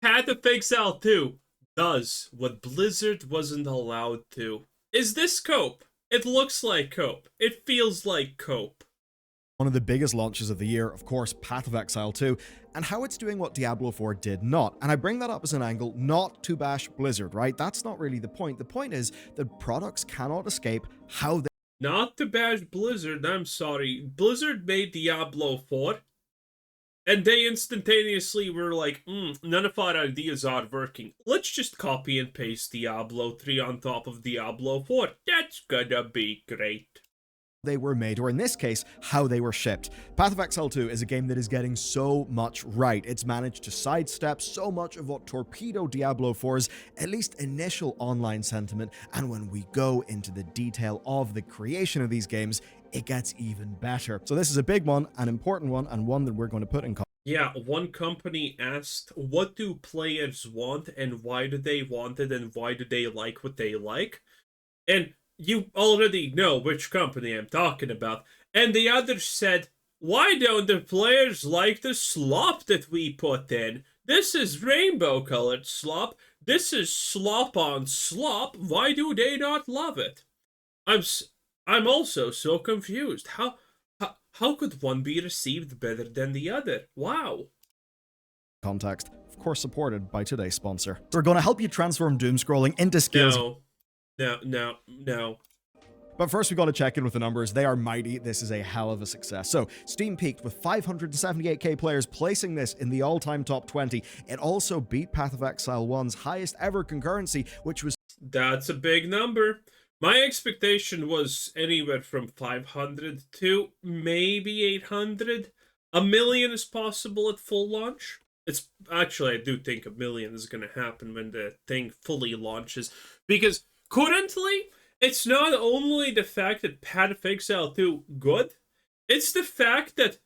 Path of Exile 2 does what Blizzard wasn't allowed to. Is this cope? It looks like cope. It feels like cope. One of the biggest launches of the year, of course, Path of Exile 2, and how it's doing what Diablo 4 did not. And I bring that up as an angle not to bash Blizzard, right? That's not really the point. The point is that products cannot escape how they Not to bash Blizzard, I'm sorry. Blizzard made Diablo 4, and they instantaneously were like, none of our ideas are working. Let's just copy and paste Diablo 3 on top of Diablo 4. That's gonna be great. were made, or in this case, how they were shipped. Path of Exile 2 is a game that is getting so much right. It's managed to sidestep so much of what torpedoed Diablo 4's at least initial online sentiment, and when we go into the detail of the creation of these games, it gets even better. So this is a big one, an important one, and one that we're going to put in context. Yeah, one company asked, what do players want, and why do they want it, and why do they like what they like? And you already know which company I'm talking about. And the other said, why don't the players like the slop that we put in? This is rainbow-colored slop. This is slop on slop. Why do they not love it? I'm also so confused. How could one be received better than the other? Wow. Context, of course, supported by today's sponsor. We're going to help you transform doom scrolling into skills. No. But first, we got to check in with the numbers. They are mighty. This is a hell of a success. So, Steam peaked with 578k players, placing this in the all-time top 20. It also beat Path of Exile 1's highest ever concurrency, which was... That's a big number. My expectation was anywhere from 500 to maybe 800. A million is possible at full launch. It's actually, I do think a million is going to happen when the thing fully launches, because currently, it's not only the fact that Path of Exile 2 good, it's the fact that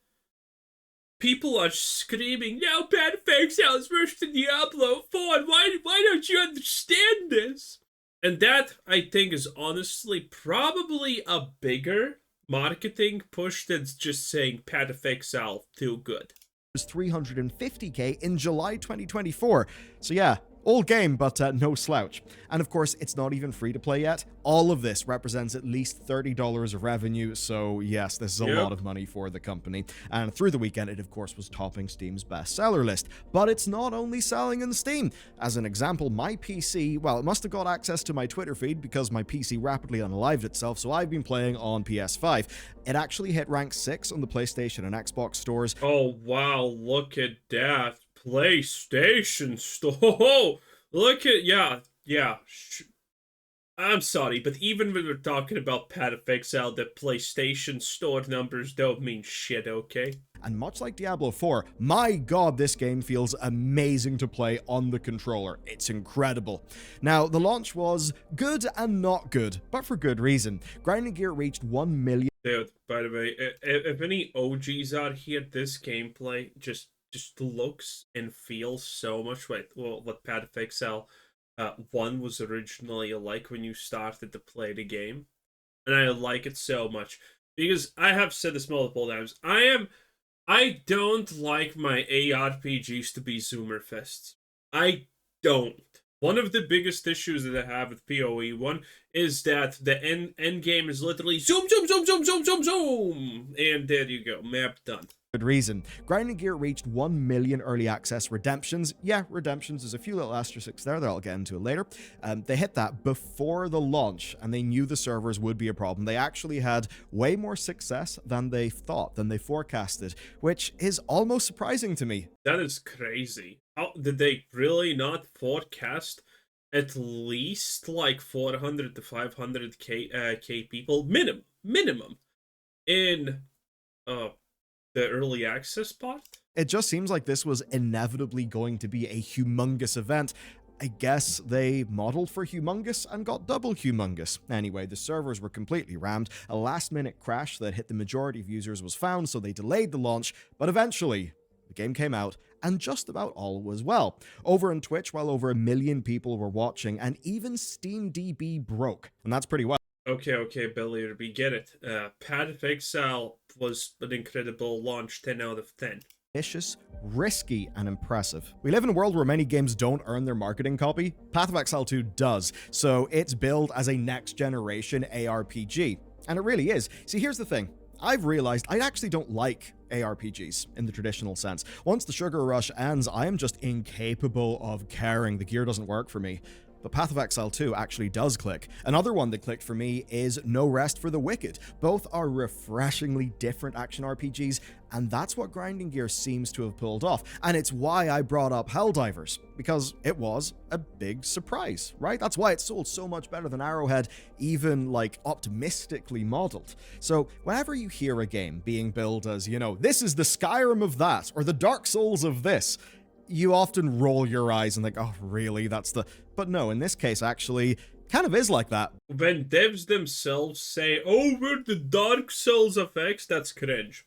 people are screaming, no, Path of Exile is worse than Diablo 4, why don't you understand this? And that, I think, is honestly probably a bigger marketing push than just saying Path of Exile 2 good. Was 350k in July 2024. So yeah, old game, but no slouch. And of course, it's not even free to play yet. All of this represents at least $30 of revenue, so yes, this is a lot of money for the company. And through the weekend, it of course was topping Steam's bestseller list. But it's not only selling in Steam. As an example, my PC, well, it must have got access to my Twitter feed because my PC rapidly unalived itself, so I've been playing on PS5. It actually hit rank 6 on the PlayStation and Xbox stores. Oh wow, look at that. PlayStation Store. Look at, yeah. I'm sorry, but even when we're talking about Path of Exile, the PlayStation Store numbers don't mean shit, okay? And much like Diablo 4, my god, this game feels amazing to play on the controller. It's incredible. Now, the launch was good and not good, but for good reason. Grinding Gear reached 1 million. Dude, by the way, if any OGs out here, this gameplay just looks and feels so much like what Path of Exile 1 was originally like when you started to play the game. And I like it so much. Because I have said this multiple times. I don't like my ARPGs to be Zoomer Fests. I don't. One of the biggest issues that I have with PoE 1 is that the end game is literally zoom, and there you go, map done. Good reason. Grinding Gear reached 1 million early access redemptions. Yeah, redemptions, there's a few little asterisks there that I'll get into later. They hit that before the launch, and they knew the servers would be a problem. They actually had way more success than they thought, than they forecasted, which is almost surprising to me. That is crazy. How did they really not forecast at least like 400 to 500k people minimum in the early access part? It just seems like this was inevitably going to be a humongous event. I guess they modeled for humongous and got double humongous. Anyway, the servers were completely rammed. A last-minute crash that hit the majority of users was found, so they delayed the launch, but eventually the game came out, and just about all was well. Over on Twitch, well over 1 million people were watching, and even SteamDB broke, and that's pretty well. Okay, Billy, we get it. Path of Exile was an incredible launch, 10 out of 10. ambitious, risky, and impressive. We live in a world where many games don't earn their marketing copy. Path of Exile 2 does, so it's billed as a next-generation ARPG. And it really is. See, here's the thing. I've realized I actually don't like ARPGs in the traditional sense. Once the sugar rush ends, I am just incapable of caring. The gear doesn't work for me. But Path of Exile 2 actually does click. Another one that clicked for me is No Rest for the Wicked. Both are refreshingly different action RPGs, and that's what Grinding Gear seems to have pulled off. And it's why I brought up Helldivers, because it was a big surprise, right? That's why it sold so much better than Arrowhead, even like optimistically modeled. So whenever you hear a game being billed as, you know, this is the Skyrim of that, or the Dark Souls of this, you often roll your eyes and think, oh, really? That's the... But no, in this case, actually, kind of is like that. When devs themselves say, oh, we're the Dark Souls of X, that's cringe.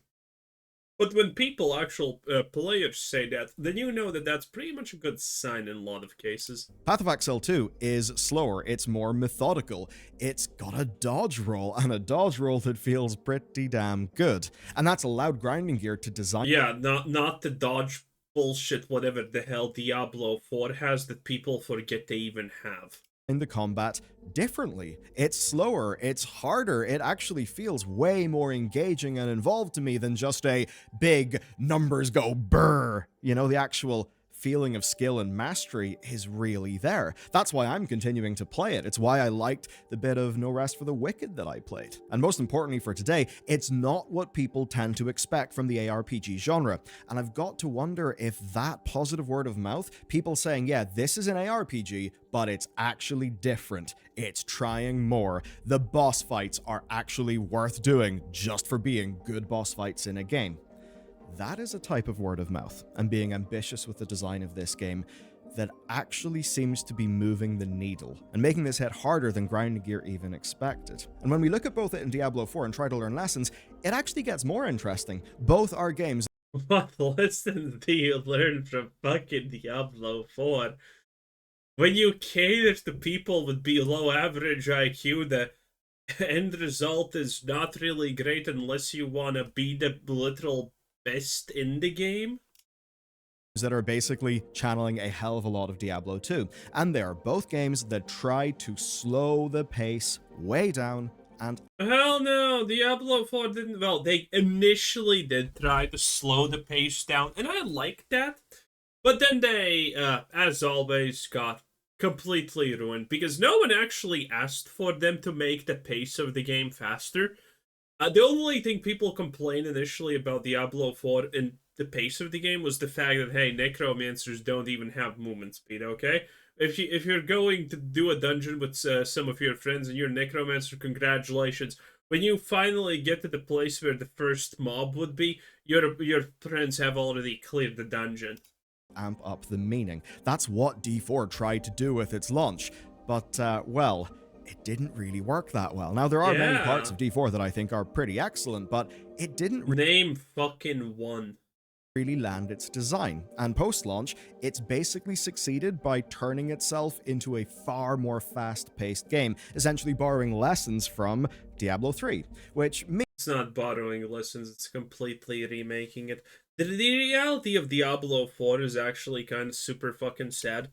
But when people, actual players say that, then you know that that's pretty much a good sign in a lot of cases. Path of Exile 2 is slower, it's more methodical, it's got a dodge roll, and a dodge roll that feels pretty damn good. And that's allowed Grinding Gear to design... Yeah, not the dodge bullshit, whatever the hell Diablo 4 has that people forget they even have. In the combat differently. It's slower, it's harder, it actually feels way more engaging and involved to me than just a big numbers go brrr. You know, the actual feeling of skill and mastery is really there. That's why I'm continuing to play it. It's why I liked the bit of No Rest for the Wicked that I played. And most importantly for today, it's not what people tend to expect from the ARPG genre. And I've got to wonder if that positive word of mouth, people saying, yeah, this is an ARPG, but it's actually different. It's trying more. The boss fights are actually worth doing just for being good boss fights in a game. That is a type of word of mouth, and being ambitious with the design of this game that actually seems to be moving the needle, and making this hit harder than Grinding Gear even expected. And when we look at both it and Diablo 4 and try to learn lessons, it actually gets more interesting. Both are games... What lessons do you learn from fucking Diablo 4? When you cater to people with below average IQ, the end result is not really great unless you want to be the literal best in the game. That are basically channeling a hell of a lot of Diablo 2. And they are both games that try to slow the pace way down and... Hell no, Diablo 4 didn't... Well, they initially did try to slow the pace down, and I liked that. But then they, as always, got completely ruined, because no one actually asked for them to make the pace of the game faster. The only thing people complained initially about Diablo 4 and the pace of the game was the fact that, hey, necromancers don't even have movement speed, okay? If you're going to do a dungeon with some of your friends and you're a necromancer, congratulations. When you finally get to the place where the first mob would be, your friends have already cleared the dungeon. Amp up the meaning. That's what D4 tried to do with its launch. But, well... it didn't really work that well. Now, there are many parts of D4 that I think are pretty excellent, but it didn't name fucking one. Really land its design. And post-launch, it's basically succeeded by turning itself into a far more fast-paced game, essentially borrowing lessons from Diablo 3, which means... It's not borrowing lessons, it's completely remaking it. The reality of Diablo 4 is actually kind of super fucking sad.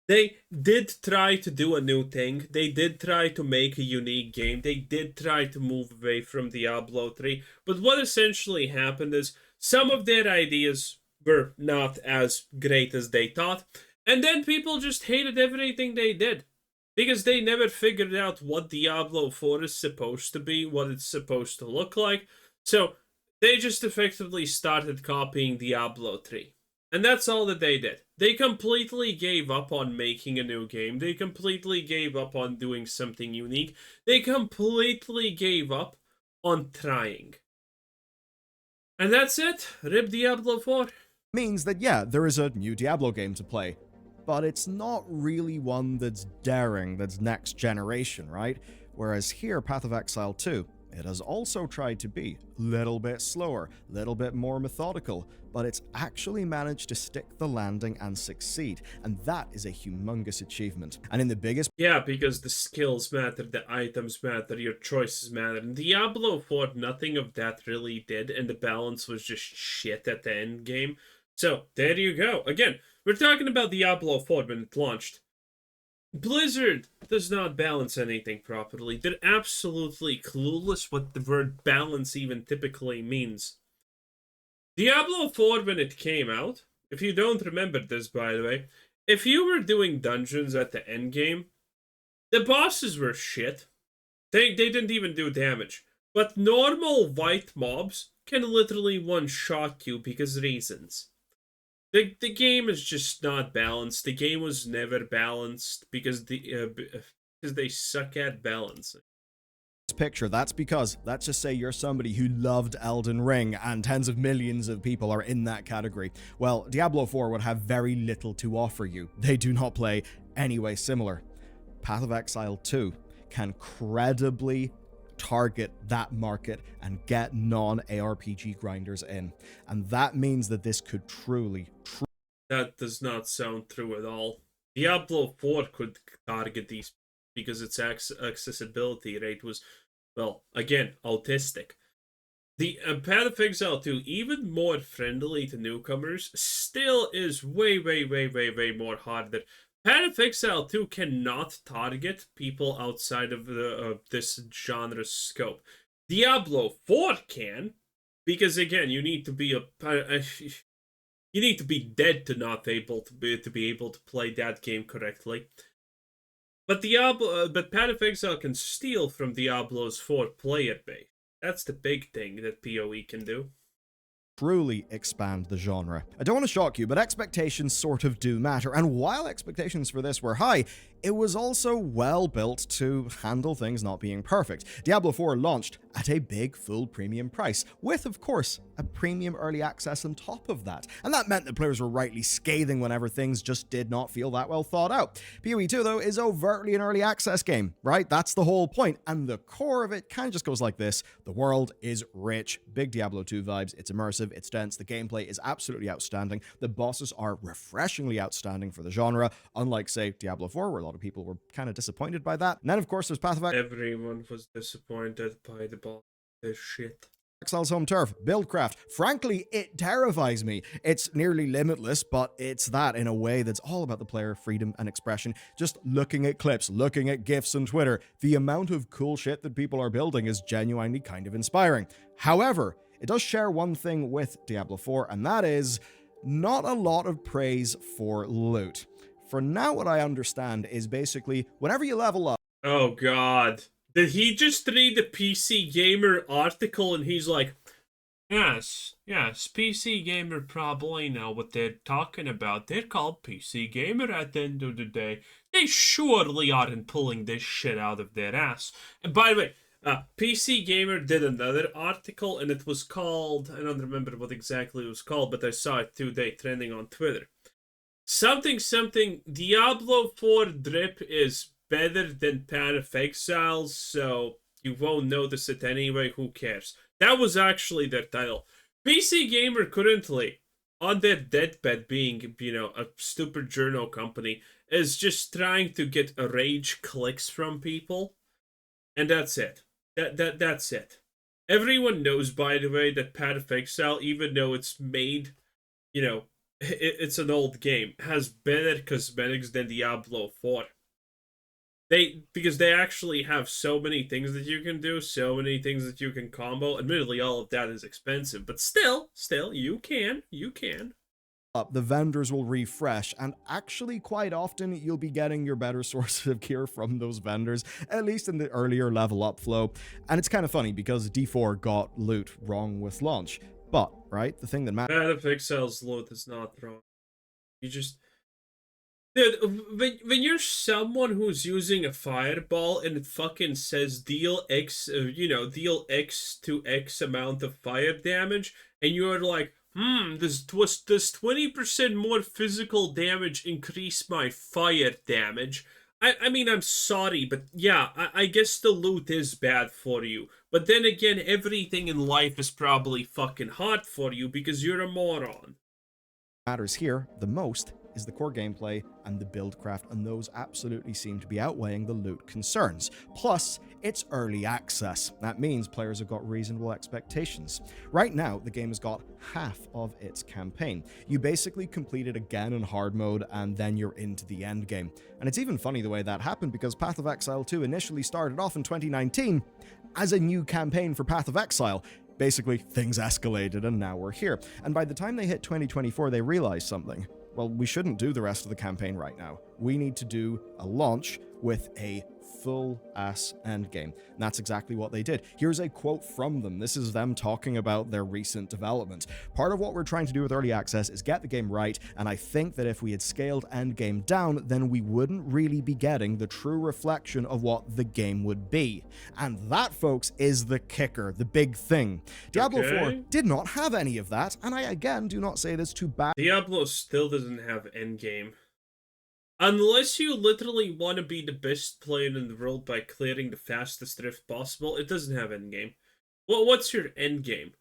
They did try to do a new thing. They did try to make a unique game. They did try to move away from Diablo 3. But what essentially happened is some of their ideas were not as great as they thought. And then people just hated everything they did. Because they never figured out what Diablo 4 is supposed to be, what it's supposed to look like. So they just effectively started copying Diablo 3. And that's all that they did. They completely gave up on making a new game. They completely gave up on doing something unique. They completely gave up on trying. And that's it. Rip Diablo 4. Means that, yeah, there is a new Diablo game to play. But it's not really one that's daring, that's next generation, right? Whereas here, Path of Exile 2, it has also tried to be a little bit slower, a little bit more methodical, but it's actually managed to stick the landing and succeed, and that is a humongous achievement. And in the biggest Yeah, because the skills matter, the items matter, your choices matter. In Diablo 4, nothing of that really did, and the balance was just shit at the end game. So, there you go. Again, we're talking about Diablo 4 when it launched. Blizzard does not balance anything properly. They're absolutely clueless what the word balance even typically means. Diablo 4, when it came out, if you don't remember this, by the way, if you were doing dungeons at the end game, the bosses were shit. They didn't even do damage. But normal white mobs can literally one-shot you because reasons. The game is just not balanced. The game was never balanced because they suck at balancing. picture, that's because, let's just say you're somebody who loved Elden Ring and tens of millions of people are in that category. Well, Diablo 4 would have very little to offer you. They do not play any way similar. Path of Exile 2 can credibly target that market and get non-ARPG grinders in. And that means that this could truly That does not sound true at all. Diablo 4 could target these because its accessibility rate was, well, again, autistic. The Path of Exile 2, even more friendly to newcomers, still is way more harder. Path of Exile 2 cannot target people outside of this genre's scope. Diablo 4 can, because again, you need to be you need to be dead to not able to be able to play that game correctly. But Path of Exile can steal from Diablo's 4 player base. That's the big thing that PoE can do. truly expand the genre. I don't want to shock you, but expectations sort of do matter, and while expectations for this were high, it was also well built to handle things not being perfect. Diablo 4 launched at a big full premium price, with, of course, a premium early access on top of that, and that meant that players were rightly scathing whenever things just did not feel that well thought out. PoE 2, though, is overtly an early access game, right? That's the whole point, and the core of it kind of just goes like this. The world is rich, big Diablo 2 vibes, it's immersive, it's dense, the gameplay is absolutely outstanding, the bosses are refreshingly outstanding for the genre, unlike, say, Diablo 4, where a lot of people were kind of disappointed by that. And then, of course, there's Path of Everyone was disappointed by the boss. This shit. Exile's home turf, Buildcraft. Frankly, it terrifies me. It's nearly limitless, but it's that in a way that's all about the player, freedom, and expression. Just looking at clips, looking at GIFs on Twitter, the amount of cool shit that people are building is genuinely kind of inspiring. However, it does share one thing with Diablo 4, and that is not a lot of praise for loot. For now, what I understand is basically whenever you level up. Oh god. Did he just read the PC Gamer article and he's like, yes, PC Gamer probably know what they're talking about. They're called PC Gamer at the end of the day. They surely aren't pulling this shit out of their ass. And by the way, PC Gamer did another article and it was called, I don't remember what exactly it was called, but I saw it today trending on Twitter. Something, Diablo 4 drip is better than Path of Exile, so you won't notice it anyway, who cares? That was actually their title. PC Gamer currently, on their deathbed being, a stupid journal company, is just trying to get rage clicks from people, and that's it. That's it. Everyone knows, by the way, that Path of Exile, even though it's made, it's an old game, has better cosmetics than Diablo 4. Because they actually have so many things that you can do, so many things that you can combo. Admittedly, all of that is expensive, but still, you can. Up, the vendors will refresh, and actually quite often you'll be getting your better sources of gear from those vendors, at least in the earlier level up flow. And it's kind of funny because D4 got loot wrong with launch. But, right, the thing that matters. Path of Exile's loot is not wrong. You just... Dude, when you're someone who's using a fireball and it fucking says deal X, deal X to X amount of fire damage, and you're like, does 20% more physical damage increase my fire damage? I mean, I'm sorry, but yeah, I guess the loot is bad for you. But then again, everything in life is probably fucking hot for you because you're a moron. Matters here the most is the core gameplay and the build craft, and those absolutely seem to be outweighing the loot concerns. Plus, it's early access. That means players have got reasonable expectations. Right now, the game has got half of its campaign. You basically complete it again in hard mode, and then you're into the end game. And it's even funny the way that happened, because Path of Exile 2 initially started off in 2019 as a new campaign for Path of Exile. Basically, things escalated and now we're here. And by the time they hit 2024, they realized something. Well, we shouldn't do the rest of the campaign right now. We need to do a launch with a full-ass endgame. And that's exactly what they did. Here's a quote from them. This is them talking about their recent development. Part of what we're trying to do with early access is get the game right, and I think that if we had scaled endgame down, then we wouldn't really be getting the true reflection of what the game would be. And that, folks, is the kicker, the big thing. Diablo 4 did not have any of that, and I again do not say this to bash. Diablo still doesn't have endgame. Unless you literally want to be the best player in the world by clearing the fastest rift possible, it doesn't have endgame. Well, what's your endgame?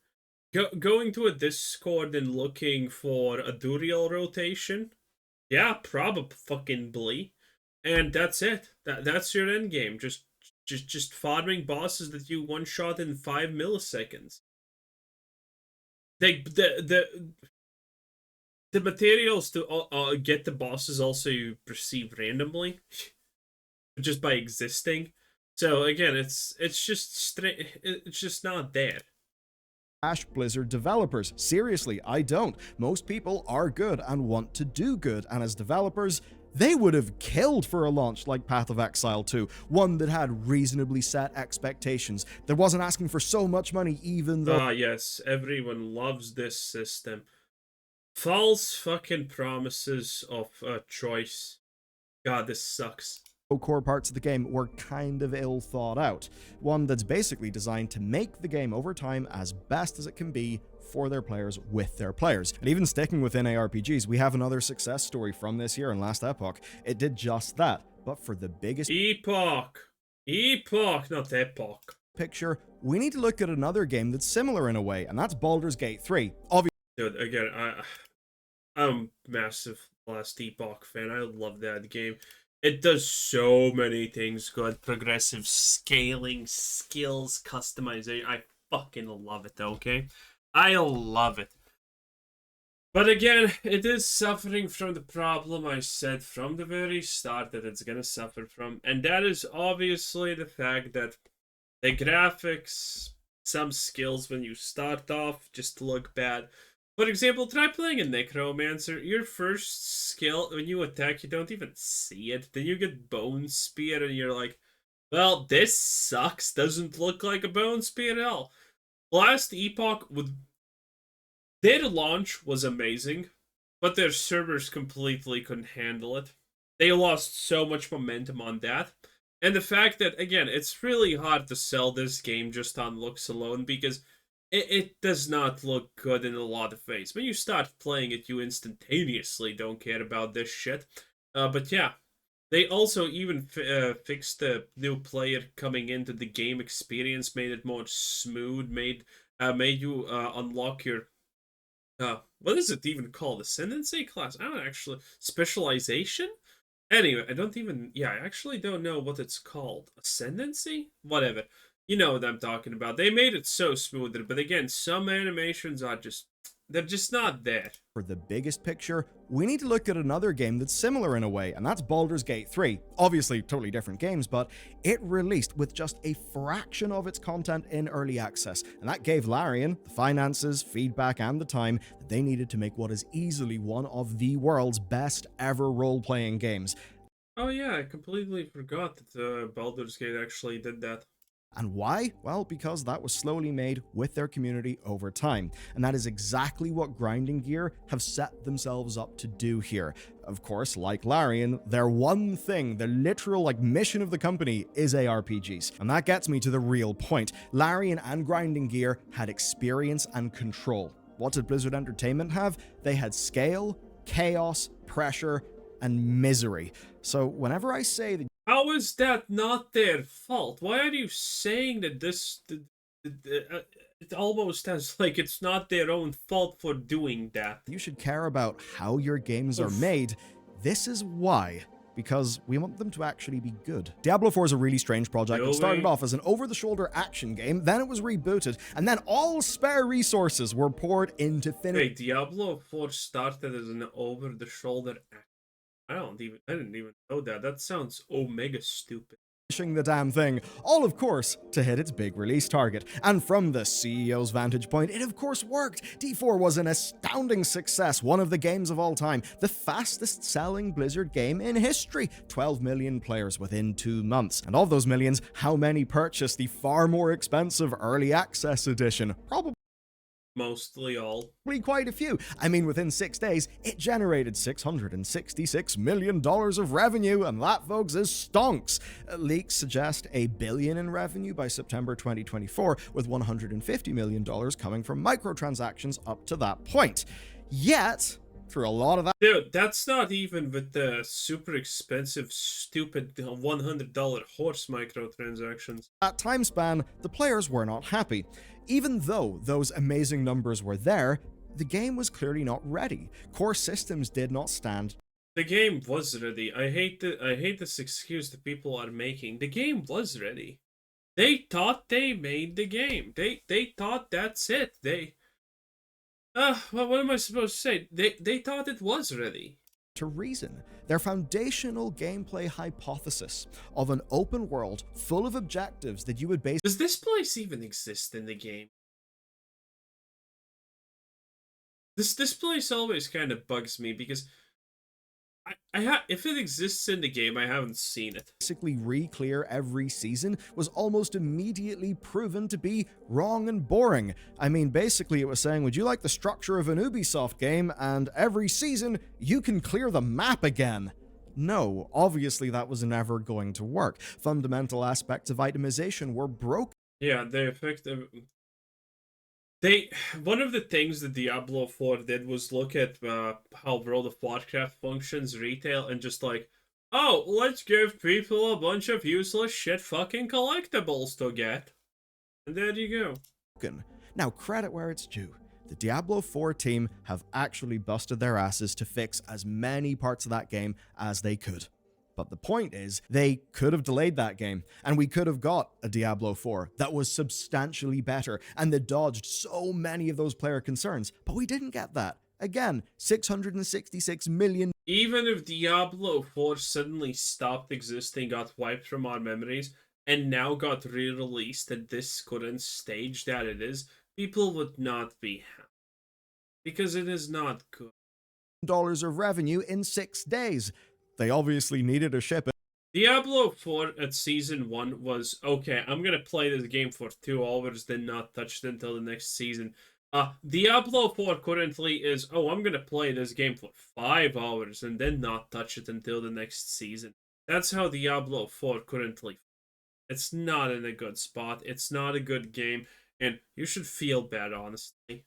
Going to a Discord and looking for a Duriel rotation? Yeah, probably fucking blee. And that's it. That's your endgame. Just farming bosses that you one shot in 5 milliseconds. The materials to get the bosses also you receive randomly, just by existing. So again, it's just not there. Blizzard developers. Seriously, I don't. Most people are good and want to do good, and as developers, they would have killed for a launch like Path of Exile 2, one that had reasonably set expectations, that wasn't asking for so much money even though— yes, everyone loves this system. False fucking promises of choice. God, this sucks. Core parts of the game were kind of ill thought out. One that's basically designed to make the game over time as best as it can be for their players with their players. And even sticking within ARPGs, we have another success story from this year in Last Epoch. It did just that, but for the biggest— Epoch, not Epoch. Picture, we need to look at another game that's similar in a way, and that's Baldur's Gate 3. Dude, again, I'm a massive Last Epoch fan. I love that game. It does so many things good. Progressive scaling, skills, customization. I fucking love it, okay? I love it. But again, it is suffering from the problem I said from the very start that it's gonna suffer from. And that is obviously the fact that the graphics, some skills when you start off just look bad. For example, try playing a Necromancer. Your first skill, when you attack, you don't even see it. Then you get Bone Spear, and you're like, well, this sucks. Doesn't look like a Bone Spear at all. Last Epoch, their launch was amazing, but their servers completely couldn't handle it. They lost so much momentum on that. And the fact that, again, it's really hard to sell this game just on looks alone, because it does not look good in a lot of ways. When you start playing it, you instantaneously don't care about this shit. But yeah, they also even fixed the new player coming into the game experience, made it more smooth, made you unlock your what is it even called? Ascendancy class? I don't actually specialization. Anyway, I actually don't know what it's called. Ascendancy? Whatever. You know what I'm talking about. They made it so smoother, but again, some animations are they're just not there. For the biggest picture, we need to look at another game that's similar in a way, and that's Baldur's Gate 3. Obviously, totally different games, but it released with just a fraction of its content in early access, and that gave Larian the finances, feedback, and the time that they needed to make what is easily one of the world's best ever role-playing games. Oh yeah, I completely forgot that Baldur's Gate actually did that. And why? Well, because that was slowly made with their community over time. And that is exactly what Grinding Gear have set themselves up to do here. Of course, like Larian, their one thing, the literal mission of the company is ARPGs. And that gets me to the real point. Larian and Grinding Gear had experience and control. What did Blizzard Entertainment have? They had scale, chaos, pressure, and misery. So whenever I say that how is that not their fault? Why are you saying that it almost sounds like it's not their own fault for doing that? You should care about how your games are Oof. made. This is why. Because we want them to actually be good. Diablo 4 is a really strange project. It started off as an over-the-shoulder action game, then it was rebooted, and then all spare resources were poured into Wait, Diablo 4 started as an over-the-shoulder action. I didn't even know that. That sounds omega stupid. finishing the damn thing, all of course to hit its big release target. And from the CEO's vantage point, it of course worked. D4 was an astounding success, one of the games of all time, the fastest selling Blizzard game in history, 12 million players within 2 months. And of those millions, how many purchased the far more expensive Early Access Edition? Probably Mostly all. quite a few. I mean, within 6 days, it generated $666 million of revenue, and that, folks, is stonks. Leaks suggest $1 billion in revenue by September 2024, with $150 million coming from microtransactions up to that point. Yet, through a lot of that... Dude, that's not even with the super expensive, stupid $100 horse microtransactions. That time span, the players were not happy. Even though those amazing numbers were there, the game was clearly not ready. Core systems did not stand. The game was ready. I hate this excuse that people are making. The game was ready. They thought they made the game. They thought that's it. What am I supposed to say? They thought it was ready. To reason, their foundational gameplay hypothesis of an open world full of objectives that you would base... Does this place even exist in the game? This place always kind of bugs me because if it exists in the game, I haven't seen it. Basically re-clear every season was almost immediately proven to be wrong and boring. I mean, basically it was saying, would you like the structure of an Ubisoft game, and every season you can clear the map again? No, obviously that was never going to work. Fundamental aspects of itemization were broken. Yeah, one of the things that Diablo 4 did was look at how World of Warcraft functions retail and just like, oh, let's give people a bunch of useless shit fucking collectibles to get. And there you go. Now, credit where it's due. The Diablo 4 team have actually busted their asses to fix as many parts of that game as they could. But the point is, they could have delayed that game, and we could have got a Diablo 4 that was substantially better and that dodged so many of those player concerns. But we didn't get that. Again, 666 million. Even if Diablo 4 suddenly stopped existing, got wiped from our memories, and now got re-released at this current stage that it is, people would not be happy. Because it is not good. Dollars of revenue in 6 days. They obviously needed to ship it. Diablo 4 at Season 1 was, okay, I'm gonna play this game for 2 hours, then not touch it until the next season. Diablo 4 currently is, oh, I'm gonna play this game for 5 hours, and then not touch it until the next season. That's how Diablo 4 currently. It's not in a good spot, it's not a good game, and you should feel bad, honestly.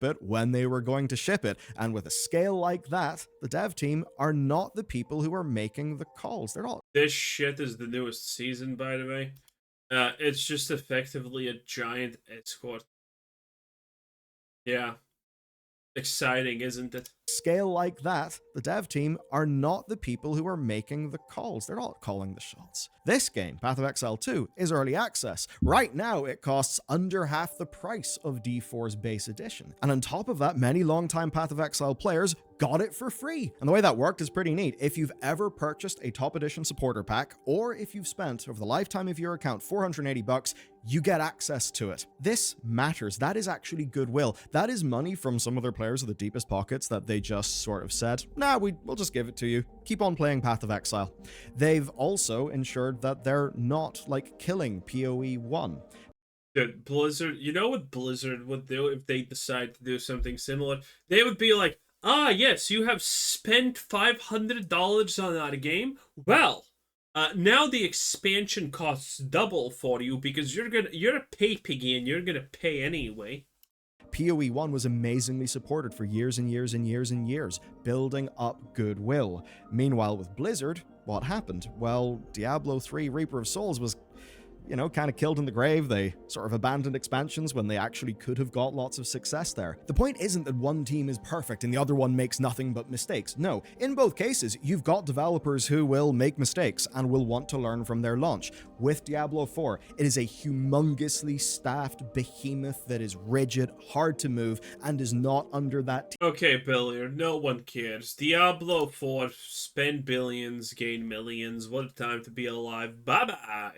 But when they were going to ship it, and with a scale like that, the dev team are not the people who are making the calls. They're not. This shit is the newest season, by the way. It's just effectively a giant escort. Yeah. Exciting, isn't it? Scale like that, the dev team are not the people who are making the calls. They're not calling the shots. This game, Path of Exile 2, is early access. Right now, it costs under half the price of D4's base edition. And on top of that, many longtime Path of Exile players got it for free. And the way that worked is pretty neat. If you've ever purchased a top edition supporter pack, or if you've spent over the lifetime of your account $480, you get access to it. This matters. That is actually goodwill. That is money from some other players with the deepest pockets that they just sort of said, nah, we'll just give it to you. Keep on playing Path of Exile. They've also ensured that they're not, like, killing PoE 1. Dude, Blizzard, you know what Blizzard would do if they decide to do something similar? They would be like, yes, you have spent $500 on that game. Well, now the expansion costs double for you because you're a pay piggy and you're gonna pay anyway. PoE 1 was amazingly supported for years and years and years and years, building up goodwill. Meanwhile, with Blizzard, what happened? Well, Diablo 3 Reaper of Souls was kind of killed in the grave. They sort of abandoned expansions when they actually could have got lots of success there. The point isn't that one team is perfect and the other one makes nothing but mistakes. No, in both cases, you've got developers who will make mistakes and will want to learn from their launch. With Diablo 4, it is a humongously staffed behemoth that is rigid, hard to move, and is not under that Okay, Billier, no one cares. Diablo 4, spend billions, gain millions. What a time to be alive. Bye-bye.